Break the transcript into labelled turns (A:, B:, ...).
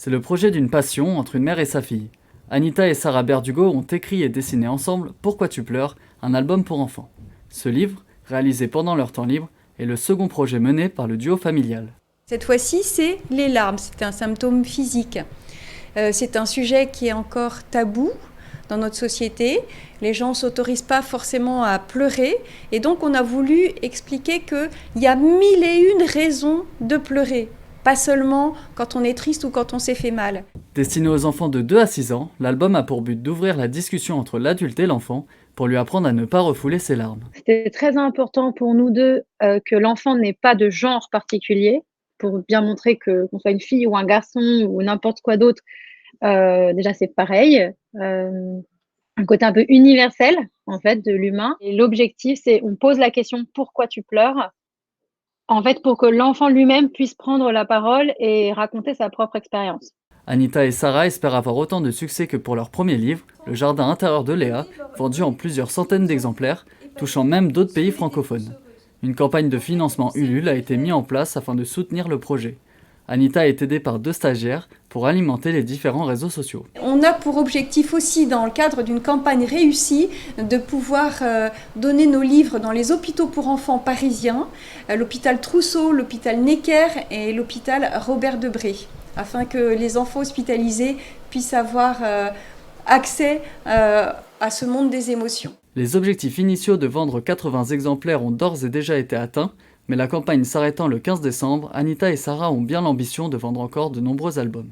A: C'est le projet d'une passion entre une mère et sa fille. Anita et Sarah Berdugo ont écrit et dessiné ensemble Pourquoi tu pleures, un album pour enfants. Ce livre, réalisé pendant leur temps libre, est le second projet mené par le duo familial.
B: Cette fois-ci, c'est les larmes, c'est un symptôme physique. C'est un sujet qui est encore tabou dans notre société. Les gens ne s'autorisent pas forcément à pleurer. Et donc, on a voulu expliquer qu'il y a 1001 raisons de pleurer. Pas seulement quand on est triste ou quand on s'est fait mal.
A: Destiné aux enfants de 2 à 6 ans, l'album a pour but d'ouvrir la discussion entre l'adulte et l'enfant pour lui apprendre à ne pas refouler ses larmes.
C: C'était très important pour nous deux que l'enfant n'ait pas de genre particulier, pour bien montrer qu'on soit une fille ou un garçon ou n'importe quoi d'autre. Déjà, c'est pareil. Un côté un peu universel, en fait, de l'humain. Et l'objectif, c'est on pose la question « Pourquoi tu pleures ?» En fait, pour que l'enfant lui-même puisse prendre la parole et raconter sa propre expérience.
A: Anita et Sarah espèrent avoir autant de succès que pour leur premier livre, Le jardin intérieur de Léa, vendu en plusieurs centaines d'exemplaires, touchant même d'autres pays francophones. Une campagne de financement Ulule a été mise en place afin de soutenir le projet. Anita est aidée par 2 stagiaires pour alimenter les différents réseaux sociaux.
B: On a pour objectif aussi, dans le cadre d'une campagne réussie, de pouvoir donner nos livres dans les hôpitaux pour enfants parisiens, l'hôpital Trousseau, l'hôpital Necker et l'hôpital Robert Debré, afin que les enfants hospitalisés puissent avoir accès à ce monde des émotions.
A: Les objectifs initiaux de vendre 80 exemplaires ont d'ores et déjà été atteints, mais la campagne s'arrêtant le 15 décembre, Anita et Sarah ont bien l'ambition de vendre encore de nombreux albums.